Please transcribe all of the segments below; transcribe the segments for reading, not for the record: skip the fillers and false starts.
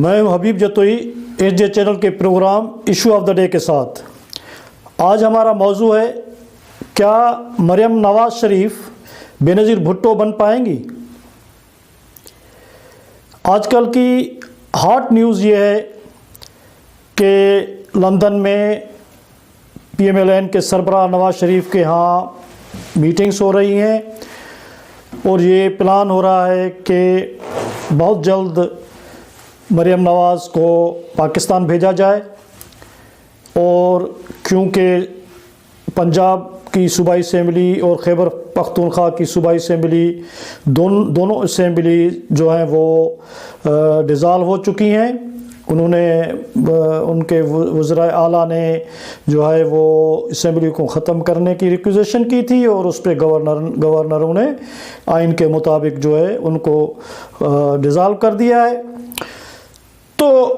میں ہوں Habib Jatoi S J channel کے program issue of the day کے ساتھ۔ آج ہمارا موضوع ہے کیا مریم نواز شریف بے نظیر بھٹو بن پائیں گی؟ آج کل کی ہاٹ نیوز یہ ہے کہ لندن میں پی ایم ایل این کے سربراہ نواز شریف کے ہاں میٹنگز ہو رہی ہیں اور یہ پلان ہو رہا ہے کہ بہت جلد مریم نواز کو پاکستان بھیجا جائے، اور کیونکہ پنجاب کی صوبائی اسمبلی اور خیبر پختونخوا کی صوبائی اسمبلی دونوں اسمبلی جو ہیں وہ ڈیزالو ہو چکی ہیں، انہوں نے ان کے وزراء اعلیٰ نے جو ہے وہ اسمبلی کو ختم کرنے کی ریکویزیشن کی تھی، اور اس پہ گورنروں نے آئین کے مطابق جو ہے ان کو ڈیزالو کر دیا ہے۔ تو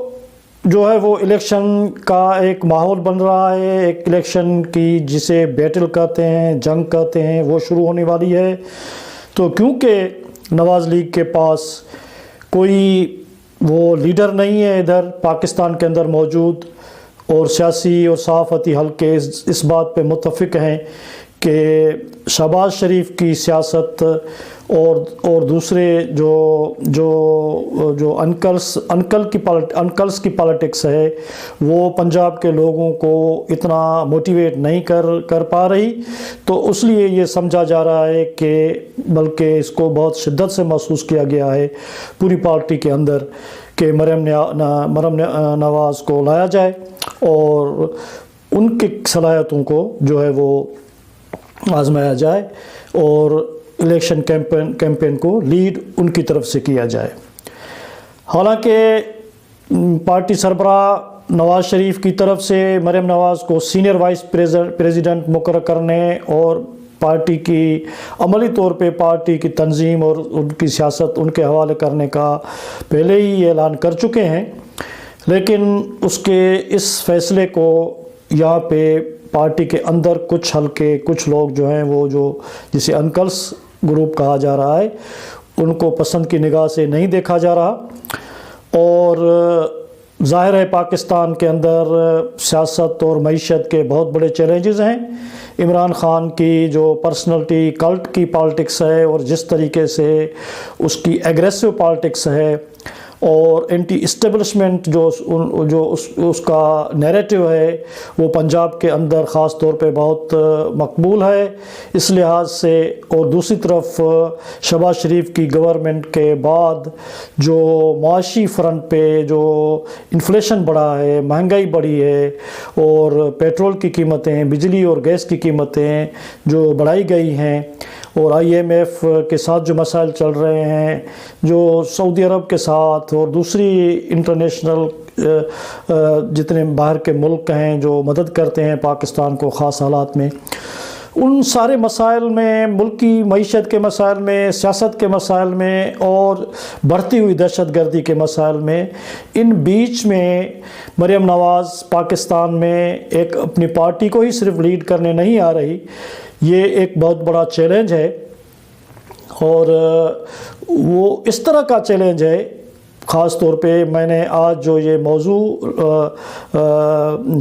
جو ہے وہ الیکشن کا ایک ماحول بن رہا ہے، ایک الیکشن کی جسے بیٹل کہتے ہیں، جنگ کہتے ہیں، وہ شروع ہونے والی ہے۔ تو کیونکہ نواز لیگ کے پاس کوئی وہ لیڈر نہیں ہے ادھر پاکستان کے اندر موجود، اور سیاسی اور صحافتی حلقے اس بات پہ متفق ہیں کہ شہباز شریف کی سیاست اور دوسرے جو انکلس کی پالیٹکس ہے وہ پنجاب کے لوگوں کو اتنا موٹیویٹ نہیں کر پا رہی، تو اس لیے یہ سمجھا جا رہا ہے کہ بلکہ اس کو بہت شدت سے محسوس کیا گیا ہے پوری پارٹی کے اندر کہ مریم نواز کو لایا جائے اور ان کی صلاحیتوں کو جو ہے وہ آزمایا جائے اور الیکشن کیمپین کو لیڈ ان کی طرف سے کیا جائے۔ حالانکہ پارٹی سربراہ نواز شریف کی طرف سے مریم نواز کو سینئر وائس پریزیڈنٹ مقرر کرنے اور پارٹی کی عملی طور پہ پارٹی کی تنظیم اور ان کی سیاست ان کے حوالے کرنے کا پہلے ہی اعلان کر چکے ہیں، لیکن اس کے اس فیصلے کو یہاں پہ پارٹی کے اندر کچھ حلقے کچھ لوگ جو ہیں وہ جسے انکلس گروپ کہا جا رہا ہے ان کو پسند کی نگاہ سے نہیں دیکھا جا رہا، اور ظاہر ہے پاکستان کے اندر سیاست اور معیشت کے بہت بڑے چیلنجز ہیں۔ عمران خان کی جو پرسنلٹی کلٹ کی پالیٹکس ہے اور جس طریقے سے اس کی ایگریسو پالیٹکس ہے اور اینٹی اسٹیبلشمنٹ جو اس کا نیریٹو ہے وہ پنجاب کے اندر خاص طور پہ بہت مقبول ہے، اس لحاظ سے، اور دوسری طرف شہباز شریف کی گورنمنٹ کے بعد جو معاشی فرنٹ پہ جو انفلیشن بڑھا ہے، مہنگائی بڑھی ہے، اور پیٹرول کی قیمتیں، بجلی اور گیس کی قیمتیں جو بڑھائی گئی ہیں، اور آئی ایم ایف کے ساتھ جو مسائل چل رہے ہیں، جو سعودی عرب کے ساتھ اور دوسری انٹرنیشنل جتنے باہر کے ملک ہیں جو مدد کرتے ہیں پاکستان کو خاص حالات میں، ان سارے مسائل میں، ملکی معیشت کے مسائل میں، سیاست کے مسائل میں اور بڑھتی ہوئی دہشت گردی کے مسائل میں، ان بیچ میں مریم نواز پاکستان میں ایک اپنی پارٹی کو ہی صرف لیڈ کرنے نہیں آ رہی، یہ ایک بہت بڑا چیلنج ہے، اور وہ اس طرح کا چیلنج ہے۔ خاص طور پہ میں نے آج جو یہ موضوع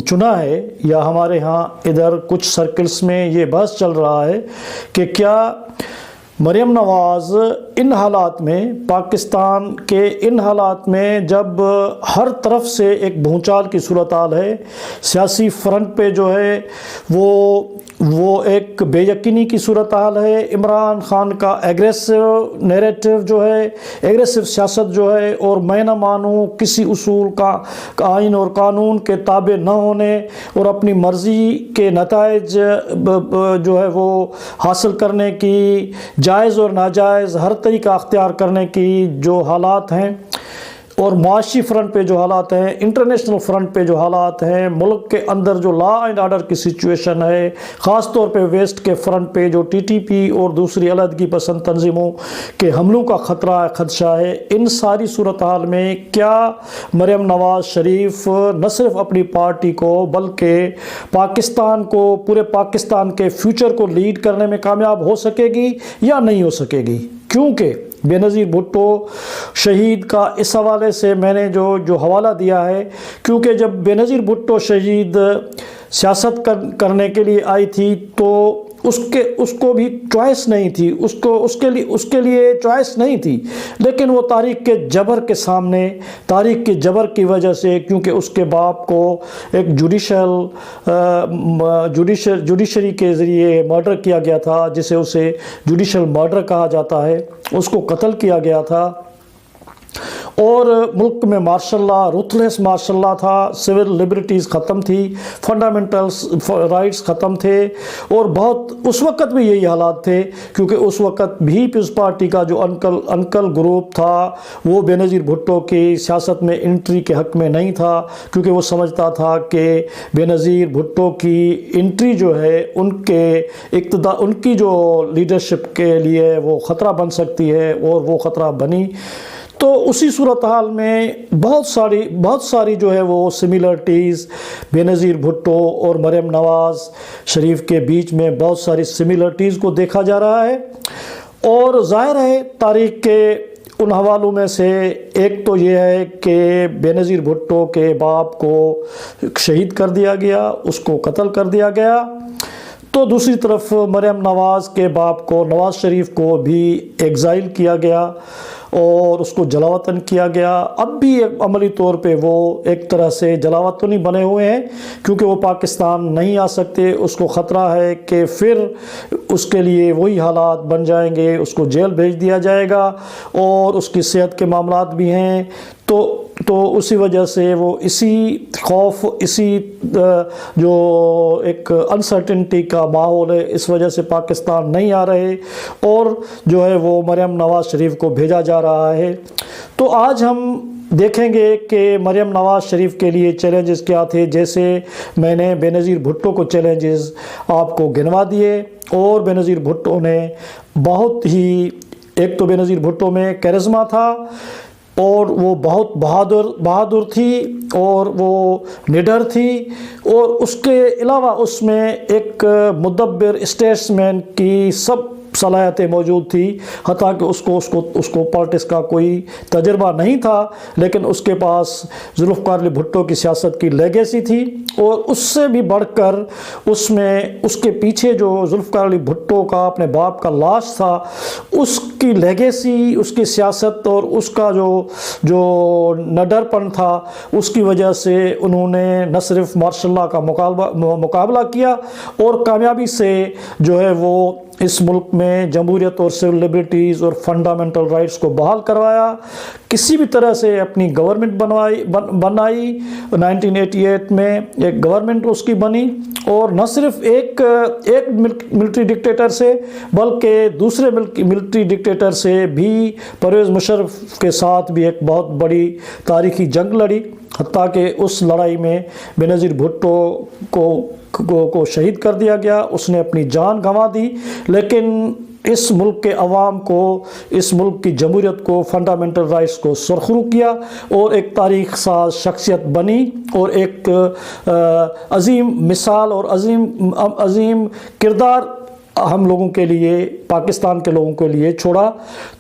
چنا ہے، یا ہمارے ہاں ادھر کچھ سرکلز میں یہ بحث چل رہا ہے کہ کیا مریم نواز ان حالات میں، پاکستان کے ان حالات میں جب ہر طرف سے ایک بھونچال کی صورتحال ہے، سیاسی فرنٹ پہ جو ہے وہ ایک بے یقینی کی صورتحال ہے، عمران خان کا ایگریسو نیریٹو جو ہے، ایگریسو سیاست جو ہے، اور میں نہ مانوں کسی اصول کا آئین اور قانون کے تابع نہ ہونے اور اپنی مرضی کے نتائج جو ہے وہ حاصل کرنے کی، جائز اور ناجائز ہر طریقہ اختیار کرنے کی جو حالات ہیں، اور معاشی فرنٹ پہ جو حالات ہیں، انٹرنیشنل فرنٹ پہ جو حالات ہیں، ملک کے اندر جو لا اینڈ آرڈر کی سچویشن ہے، خاص طور پہ ویسٹ کے فرنٹ پہ جو ٹی ٹی پی اور دوسری علیحدگی پسند تنظیموں کے حملوں کا خدشہ ہے، ان ساری صورتحال میں کیا مریم نواز شریف نہ صرف اپنی پارٹی کو بلکہ پاکستان کو، پورے پاکستان کے فیوچر کو لیڈ کرنے میں کامیاب ہو سکے گی یا نہیں ہو سکے گی؟ کیونکہ بے نظیر بھٹو شہید کا اس حوالے سے میں نے جو حوالہ دیا ہے، کیونکہ جب بے نظیر بھٹو شہید سیاست کرنے کے لیے آئی تھی تو اس کو بھی چوائس نہیں تھی، اس کے لیے چوائس نہیں تھی، لیکن وہ تاریخ کے جبر کے سامنے، تاریخ کے جبر کی وجہ سے، کیونکہ اس کے باپ کو ایک جوڈیشری کے ذریعے مرڈر کیا گیا تھا، اسے جوڈیشل مرڈر کہا جاتا ہے، اس کو قتل کیا گیا تھا، اور ملک میں مارشل لا، رuthless مارشل لا تھا، سول لبرٹیز ختم تھی، فنڈامنٹلز رائٹس ختم تھے، اور بہت اس وقت بھی یہی حالات تھے، کیونکہ اس وقت بھی پیپلز پارٹی کا جو انکل گروپ تھا وہ بے نظیر بھٹو کی سیاست میں انٹری کے حق میں نہیں تھا، کیونکہ وہ سمجھتا تھا کہ بے نظیر بھٹو کی انٹری جو ہے ان کی جو لیڈرشپ کے لیے وہ خطرہ بن سکتی ہے، اور وہ خطرہ بنی۔ تو اسی صورتحال میں بہت ساری جو ہے وہ سملرٹیز بے نظیر بھٹو اور مریم نواز شریف کے بیچ میں بہت ساری سملرٹیز کو دیکھا جا رہا ہے، اور ظاہر ہے تاریخ کے ان حوالوں میں سے ایک تو یہ ہے کہ بے نظیر بھٹو کے باپ کو شہید کر دیا گیا، اس کو قتل کر دیا گیا، تو دوسری طرف مریم نواز کے باپ کو، نواز شریف کو بھی ایگزائل کیا گیا اور اس کو جلاوطن کیا گیا۔ اب بھی عملی طور پہ وہ ایک طرح سے جلاوطنی بنے ہوئے ہیں، کیونکہ وہ پاکستان نہیں آ سکتے، اس کو خطرہ ہے کہ پھر اس کے لیے وہی حالات بن جائیں گے، اس کو جیل بھیج دیا جائے گا، اور اس کی صحت کے معاملات بھی ہیں، تو اسی وجہ سے وہ اسی خوف، اسی جو ایک انسرٹنٹی کا ماحول ہے، اس وجہ سے پاکستان نہیں آ رہے، اور جو ہے وہ مریم نواز شریف کو بھیجا جا رہا ہے۔ تو آج ہم دیکھیں گے کہ مریم نواز شریف کے لیے چیلنجز کیا تھے، جیسے میں نے بے نظیر بھٹو کو چیلنجز آپ کو گنوا دیے، اور بے نظیر بھٹو نے بہت ہی، ایک تو بے نظیر بھٹو میں کیرزما تھا، اور وہ بہت بہادر تھی، اور وہ نڈر تھی، اور اس کے علاوہ اس میں ایک مدبر اسٹیٹسمین کی سب صلاحیتیں موجود تھی، حتیٰ کہ اس کو پالیٹکس کا کوئی تجربہ نہیں تھا، لیکن اس کے پاس ذوالفقار علی بھٹو کی سیاست کی لیگیسی تھی، اور اس سے بھی بڑھ کر اس کے پیچھے جو ذوالفقار علی بھٹو کا اپنے باپ کا لاش تھا، اس کی لیگیسی، اس کی سیاست اور اس کا جو نڈر پن تھا، اس کی وجہ سے انہوں نے نہ صرف مارشل لا کا مقابلہ کیا، اور کامیابی سے جو ہے وہ اس ملک میں جمہوریت اور سول لبرٹیز اور فنڈامنٹل رائٹس کو بحال کروایا، کسی بھی طرح سے اپنی گورنمنٹ بنائی، 1988 میں ایک گورنمنٹ اس کی بنی، اور نہ صرف ایک ملٹری ڈکٹیٹر سے، بلکہ دوسرے ملٹری ڈکٹیٹر سے بھی، پرویز مشرف کے ساتھ بھی ایک بہت بڑی تاریخی جنگ لڑی، حتیٰ کہ اس لڑائی میں بے نظیر بھٹو کو شہید کر دیا گیا، اس نے اپنی جان گنوا دی، لیکن اس ملک کے عوام کو، اس ملک کی جمہوریت کو، فنڈامنٹل رائٹس کو سرخرو کیا، اور ایک تاریخ ساز شخصیت بنی، اور ایک عظیم مثال اور عظیم کردار ہم لوگوں کے لیے، پاکستان کے لوگوں کے لیے چھوڑا۔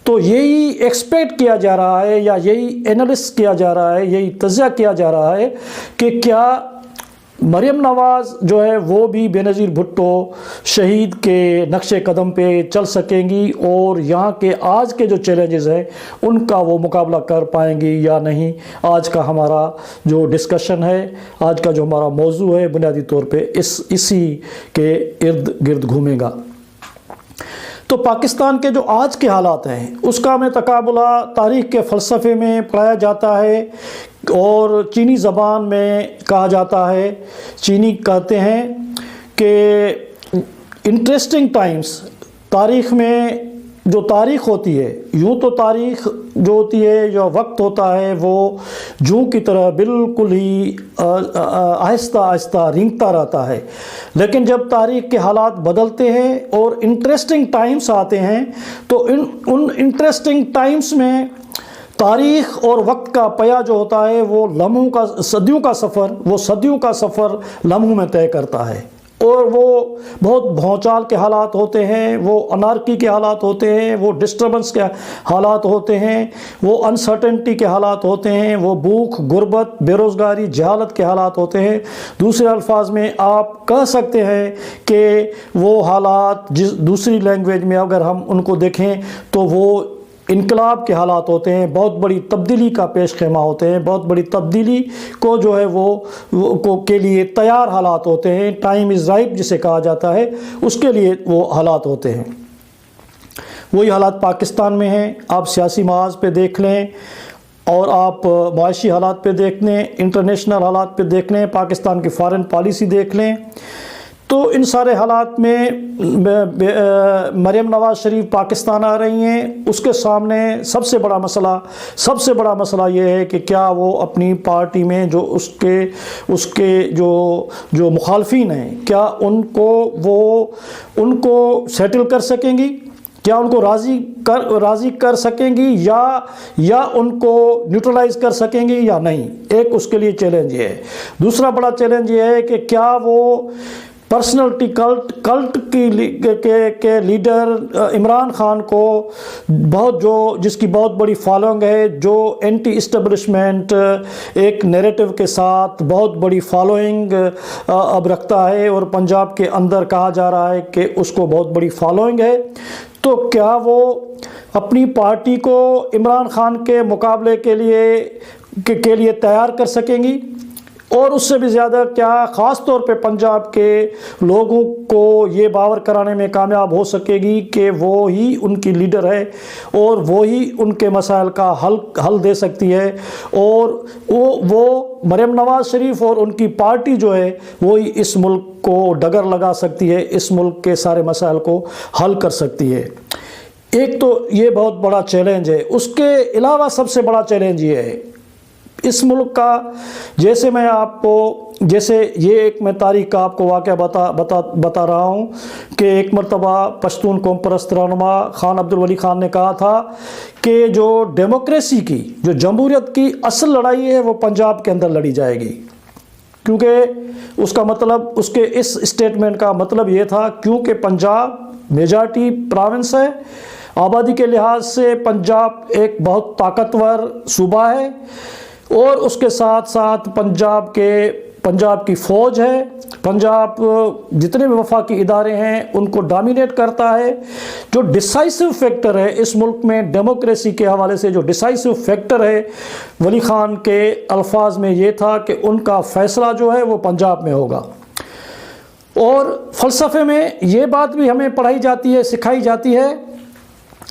تو یہی ایکسپیکٹ کیا جا رہا ہے، یا یہی اینالس کیا جا رہا ہے، یہی تجزیہ کیا جا رہا ہے کہ کیا مریم نواز جو ہے وہ بھی بے نظیر بھٹو شہید کے نقش قدم پہ چل سکیں گی، اور یہاں کے آج کے جو چیلنجز ہیں ان کا وہ مقابلہ کر پائیں گی یا نہیں۔ آج کا ہمارا جو ڈسکشن ہے، آج کا جو ہمارا موضوع ہے، بنیادی طور پہ اسی کے ارد گرد گھومے گا۔ تو پاکستان کے جو آج کے حالات ہیں اس کا ہمیں تقابلہ تاریخ کے فلسفے میں پڑھایا جاتا ہے، اور چینی زبان میں کہا جاتا ہے، چینی کہتے ہیں کہ انٹرسٹنگ ٹائمز، تاریخ میں جو تاریخ ہوتی ہے، یوں تو تاریخ جو ہوتی ہے، جو وقت ہوتا ہے، وہ جوں کی طرح بالکل ہی آہستہ آہستہ رینگتا رہتا ہے، لیکن جب تاریخ کے حالات بدلتے ہیں اور انٹرسٹنگ ٹائمز آتے ہیں، تو ان انٹرسٹنگ ٹائمز میں تاریخ اور وقت کا پیا جو ہوتا ہے وہ صدیوں کا سفر لمحوں میں طے کرتا ہے، اور وہ بہت بھونچال کے حالات ہوتے ہیں، وہ انارکی کے حالات ہوتے ہیں، وہ ڈسٹربنس کے حالات ہوتے ہیں، وہ انسرٹنٹی کے حالات ہوتے ہیں، وہ بھوک، غربت، بے روزگاری، جہالت کے حالات ہوتے ہیں۔ دوسرے الفاظ میں آپ کہہ سکتے ہیں کہ وہ حالات دوسری لینگویج میں اگر ہم ان کو دیکھیں تو وہ انقلاب کے حالات ہوتے ہیں، بہت بڑی تبدیلی کا پیش خیمہ ہوتے ہیں، بہت بڑی تبدیلی کو جو ہے وہ کے لیے تیار حالات ہوتے ہیں، ٹائم از رائپ جسے کہا جاتا ہے، اس کے لیے وہ حالات ہوتے ہیں۔ وہی حالات پاکستان میں ہیں، آپ سیاسی محاذ پہ دیکھ لیں اور آپ معاشی حالات پہ دیکھ لیں، انٹرنیشنل حالات پہ دیکھ لیں، پاکستان کی فارن پالیسی دیکھ لیں، تو ان سارے حالات میں مریم نواز شریف پاکستان آ رہی ہیں، اس کے سامنے سب سے بڑا مسئلہ یہ ہے کہ کیا وہ اپنی پارٹی میں جو اس کے جو مخالفین ہیں، کیا ان کو سیٹل کر سکیں گی، کیا ان کو راضی کر سکیں گی یا ان کو نیوٹرلائز کر سکیں گی یا نہیں۔ ایک اس کے لیے چیلنج یہ ہے۔ دوسرا بڑا چیلنج یہ ہے کہ کیا وہ پرسنلٹی کلٹ کے لیڈر عمران خان کو جس کی بہت بڑی فالوئنگ ہے، جو اینٹی اسٹیبلشمنٹ ایک نیریٹو کے ساتھ بہت بڑی فالوئنگ اب رکھتا ہے، اور پنجاب کے اندر کہا جا رہا ہے کہ اس کو بہت بڑی فالوئنگ ہے، تو کیا وہ اپنی پارٹی کو عمران خان کے مقابلے کے لیے تیار کر سکیں گی؟ اور اس سے بھی زیادہ کیا خاص طور پہ پنجاب کے لوگوں کو یہ باور کرانے میں کامیاب ہو سکے گی کہ وہ ہی ان کی لیڈر ہے اور وہی ان کے مسائل کا حل دے سکتی ہے، اور وہ مریم نواز شریف اور ان کی پارٹی جو ہے وہی اس ملک کو ڈگر لگا سکتی ہے، اس ملک کے سارے مسائل کو حل کر سکتی ہے۔ ایک تو یہ بہت بڑا چیلنج ہے۔ اس کے علاوہ سب سے بڑا چیلنج یہ ہے اس ملک کا، جیسے یہ ایک میں تاریخ کا آپ کو واقعہ بتا رہا ہوں کہ ایک مرتبہ پشتون قوم پرست رہنما خان عبدالولی خان نے کہا تھا کہ جو ڈیموکریسی کی، جو جمہوریت کی اصل لڑائی ہے وہ پنجاب کے اندر لڑی جائے گی، کیونکہ اس کا مطلب، اس کے اس اسٹیٹمنٹ کا مطلب یہ تھا کیونکہ پنجاب میجارٹی پراونس ہے، آبادی کے لحاظ سے پنجاب ایک بہت طاقتور صوبہ ہے، اور اس کے ساتھ ساتھ پنجاب کی فوج ہے، پنجاب جتنے بھی وفاقی ادارے ہیں ان کو ڈامینیٹ کرتا ہے۔ جو ڈیسائیسو فیکٹر ہے اس ملک میں ڈیموکریسی کے حوالے سے، جو ڈیسائیسو فیکٹر ہے، ولی خان کے الفاظ میں یہ تھا کہ ان کا فیصلہ جو ہے وہ پنجاب میں ہوگا۔ اور فلسفے میں یہ بات بھی ہمیں پڑھائی جاتی ہے، سکھائی جاتی ہے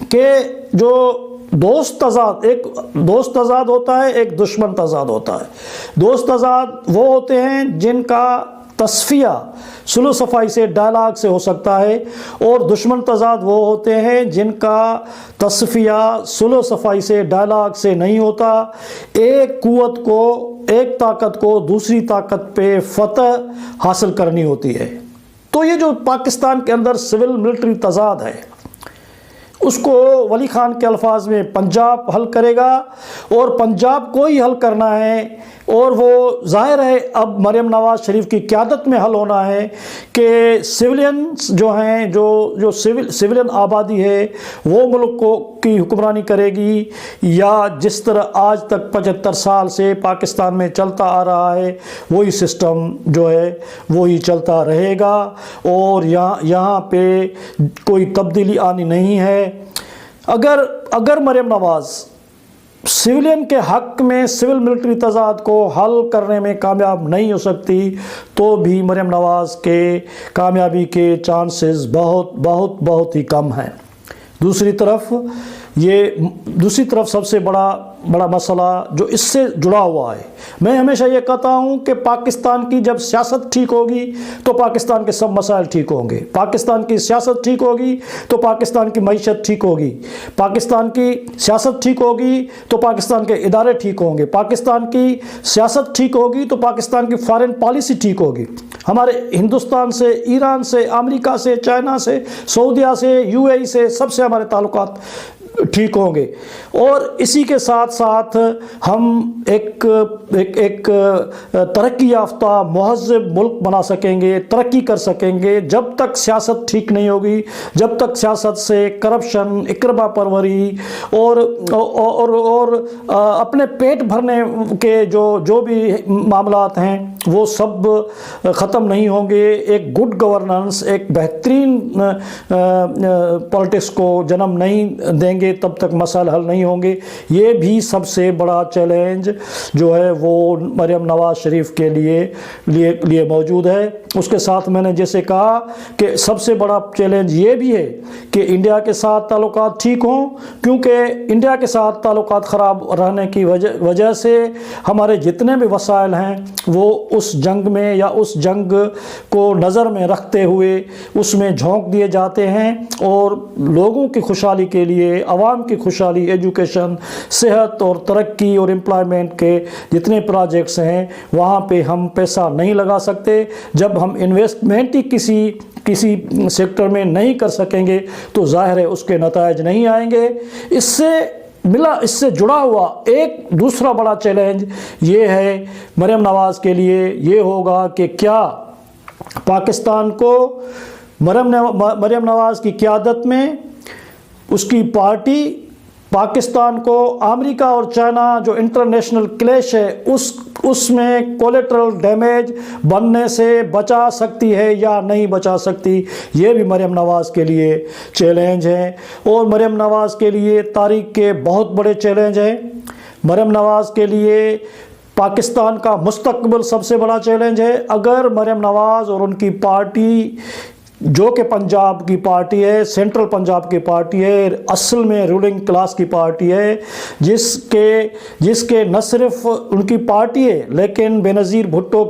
کہ جو دوست تضاد ہوتا ہے، ایک دشمن تضاد ہوتا ہے۔ دوست تضاد وہ ہوتے ہیں جن کا تصفیہ سلو صفائی سے، ڈائلاگ سے ہو سکتا ہے، اور دشمن تضاد وہ ہوتے ہیں جن کا تصفیہ سلو صفائی سے، ڈائلاگ سے نہیں ہوتا۔ ایک طاقت کو دوسری طاقت پہ فتح حاصل کرنی ہوتی ہے۔ تو یہ جو پاکستان کے اندر سول ملٹری تضاد ہے، اس کو ولی خان کے الفاظ میں پنجاب حل کرے گا، اور پنجاب کو ہی حل کرنا ہے، اور وہ ظاہر ہے اب مریم نواز شریف کی قیادت میں حل ہونا ہے کہ سویلینز جو ہیں، جو سویلین آبادی ہے وہ ملک کی حکمرانی کرے گی، یا جس طرح آج تک 75 سال سے پاکستان میں چلتا آ رہا ہے وہی سسٹم جو ہے وہی چلتا رہے گا، اور یہاں پہ کوئی تبدیلی آنی نہیں ہے۔ اگر مریم نواز سویلین کے حق میں سول ملٹری تضاد کو حل کرنے میں کامیاب نہیں ہو سکتی تو بھی مریم نواز کے کامیابی کے چانسز بہت بہت بہت ہی کم ہیں۔ دوسری طرف سب سے بڑا مسئلہ جو اس سے جڑا ہوا ہے، میں ہمیشہ یہ کہتا ہوں کہ پاکستان کی جب سیاست ٹھیک ہوگی تو پاکستان کے سب مسائل ٹھیک ہوں گے، پاکستان کی سیاست ٹھیک ہوگی تو پاکستان کی معیشت ٹھیک ہوگی، پاکستان کی سیاست ٹھیک ہوگی تو پاکستان کے ادارے ٹھیک ہوں گے، پاکستان کی سیاست ٹھیک ہوگی تو پاکستان کی فارن پالیسی ٹھیک ہوگی۔ ہمارے ہندوستان سے، ایران سے، امریکہ سے، چائنا سے، سعودیہ سے، UAE سے، سب سے ہمارے تعلقات ٹھیک ہوں گے، اور اسی کے ساتھ ساتھ ہم ایک ترقی یافتہ مہذب ملک بنا سکیں گے، ترقی کر سکیں گے۔ جب تک سیاست ٹھیک نہیں ہوگی، جب تک سیاست سے کرپشن، اقربا پروری اور اپنے پیٹ بھرنے کے جو بھی معاملات ہیں وہ سب ختم نہیں ہوں گے، ایک گڈ گورننس، ایک بہترین پالیٹکس کو جنم نہیں دیں گے، تب تک مسائل حل نہیں ہوں گے۔ یہ بھی سب سے بڑا چیلنج جو ہے وہ مریم نواز شریف کے لیے موجود ہے۔ اس کے ساتھ میں نے جیسے کہا کہ سب سے بڑا چیلنج یہ بھی ہے کہ انڈیا کے ساتھ تعلقات ٹھیک ہوں، کیونکہ انڈیا کے ساتھ تعلقات خراب رہنے کی وجہ سے ہمارے جتنے بھی وسائل ہیں وہ اس جنگ میں یا اس جنگ کو نظر میں رکھتے ہوئے اس میں جھونک دیے جاتے ہیں، اور لوگوں کی خوشحالی کے لیے، عوام کی خوشحالی، ایجوکیشن، صحت اور ترقی اور امپلائمنٹ کے جتنے پروجیکٹس ہیں وہاں پہ ہم پیسہ نہیں لگا سکتے۔ جب ہم انویسٹمنٹ ہی کسی سیکٹر میں نہیں کر سکیں گے تو ظاہر ہے اس کے نتائج نہیں آئیں گے۔ اس سے جڑا ہوا ایک دوسرا بڑا چیلنج یہ ہے مریم نواز کے لیے، یہ ہوگا کہ کیا پاکستان کو مریم نواز کی قیادت میں اس کی پارٹی پاکستان کو امریکہ اور چائنا جو انٹرنیشنل کلیش ہے اس میں کولیٹرل ڈیمیج بننے سے بچا سکتی ہے یا نہیں بچا سکتی، یہ بھی مریم نواز کے لیے چیلنج ہے۔ اور مریم نواز کے لیے تاریخ کے بہت بڑے چیلنج ہیں۔ مریم نواز کے لیے پاکستان کا مستقبل سب سے بڑا چیلنج ہے۔ اگر مریم نواز اور ان کی پارٹی جو کہ پنجاب کی پارٹی ہے، سینٹرل پنجاب کی پارٹی ہے، اصل میں رولنگ کلاس کی پارٹی ہے، جس کے نہ صرف ان کی پارٹی ہے لیکن بینظیر بھٹو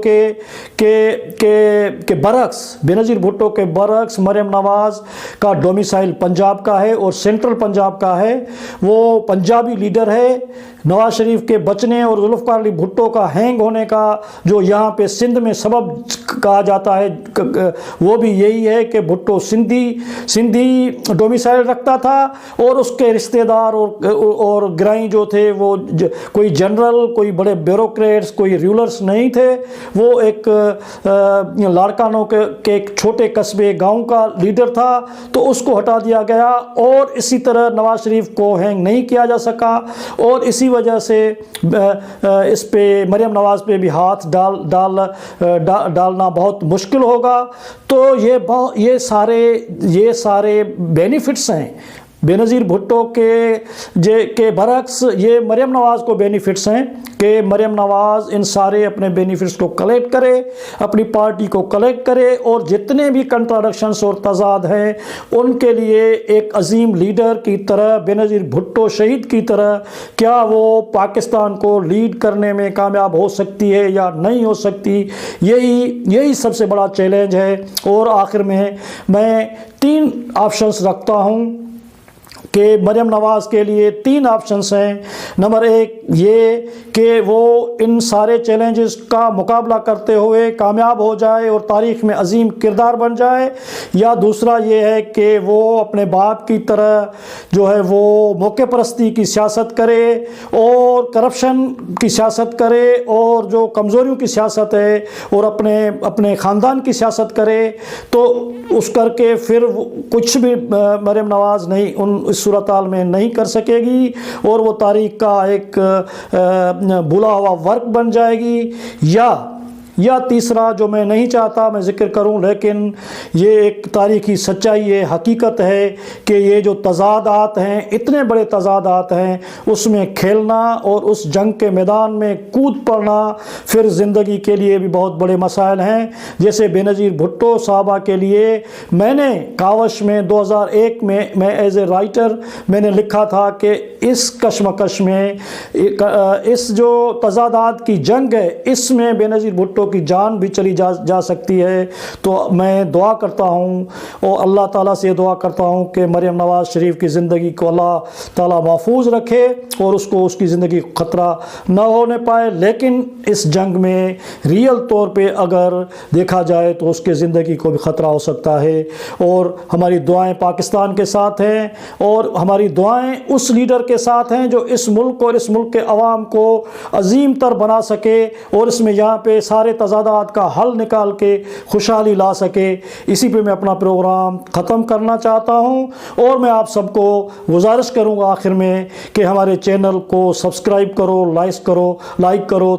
کے برعکس مریم نواز کا ڈومیسائل پنجاب کا ہے اور سینٹرل پنجاب کا ہے، وہ پنجابی لیڈر ہے۔ نواز شریف کے بچنے اور ذوالفقار علی بھٹو کا ہینگ ہونے کا جو یہاں پہ سندھ میں سبب کہا جاتا ہے وہ بھی یہی ہے کہ بھٹو سندھی ڈومیسائل رکھتا تھا، اور اس کے رشتہ دار اور گرائیں جو تھے وہ کوئی جنرل، کوئی بڑے بیوروکریٹس، کوئی رولرز نہیں تھے، وہ ایک لاڑکانوں کے ایک چھوٹے قصبے گاؤں کا لیڈر تھا، تو اس کو ہٹا دیا گیا، اور اسی طرح نواز شریف کو ہینگ نہیں کیا جا سکا، اور اسی وجہ سے اس پہ مریم نواز پہ بھی ہاتھ ڈالنا بہت مشکل ہوگا۔ تو یہ سارے بینیفٹس ہیں بینظیر بھٹو کے برعکس، یہ مریم نواز کو بینیفٹس ہیں کہ مریم نواز ان سارے اپنے بینیفٹس کو کلیکٹ کرے، اپنی پارٹی کو کلیکٹ کرے، اور جتنے بھی کنٹراڈکشنز اور تضاد ہیں ان کے لیے ایک عظیم لیڈر کی طرح، بینظیر بھٹو شہید کی طرح، کیا وہ پاکستان کو لیڈ کرنے میں کامیاب ہو سکتی ہے یا نہیں ہو سکتی، یہی سب سے بڑا چیلنج ہے۔ اور آخر میں 3 آپشنز رکھتا ہوں کہ مریم نواز کے لیے 3 آپشنز ہیں۔ نمبر 1 یہ کہ وہ ان سارے چیلنجز کا مقابلہ کرتے ہوئے کامیاب ہو جائے اور تاریخ میں عظیم کردار بن جائے، یا دوسرا یہ ہے کہ وہ اپنے باپ کی طرح جو ہے وہ موقع پرستی کی سیاست کرے اور کرپشن کی سیاست کرے اور جو کمزوریوں کی سیاست ہے اور اپنے خاندان کی سیاست کرے، تو اس کر کے پھر کچھ بھی مریم نواز اس صورتحال میں نہیں کر سکے گی، اور وہ تاریخ کا ایک بھولا ہوا ورق بن جائے گی، یا تیسرا جو میں نہیں چاہتا میں ذکر کروں، لیکن یہ ایک تاریخی سچائی ہے، حقیقت ہے کہ یہ جو تضادات ہیں، اتنے بڑے تضادات ہیں، اس میں کھیلنا اور اس جنگ کے میدان میں کود پڑنا پھر زندگی کے لیے بھی بہت بڑے مسائل ہیں۔ جیسے بینظیر بھٹو صاحبہ کے لیے میں نے کاوش میں 2001 میں ایز اے رائٹر میں نے لکھا تھا کہ اس کشمکش میں، اس جو تضادات کی جنگ ہے، اس میں بینظیر بھٹو بیٹوں کی جان بھی چلی جا سکتی ہے۔ تو میں دعا کرتا ہوں اور اللہ تعالیٰ سے دعا کرتا ہوں کہ مریم نواز شریف کی زندگی کو اللہ تعالیٰ محفوظ رکھے اور اس کو اس کی زندگی کو خطرہ نہ ہونے پائے، لیکن اس جنگ میں ریئل طور پہ اگر دیکھا جائے تو اس کے زندگی کو بھی خطرہ ہو سکتا ہے۔ اور ہماری دعائیں پاکستان کے ساتھ ہیں، اور ہماری دعائیں اس لیڈر کے ساتھ ہیں جو اس ملک اور اس ملک کے عوام کو عظیم تر بنا سکے اور اس میں یہاں پہ سارے تضادات کا حل نکال کے خوشحالی لا سکے۔ اسی پہ میں اپنا پروگرام ختم کرنا چاہتا ہوں، اور میں آپ سب کو گزارش کروں گا آخر میں کہ ہمارے چینل کو سبسکرائب کرو، لائک کرو۔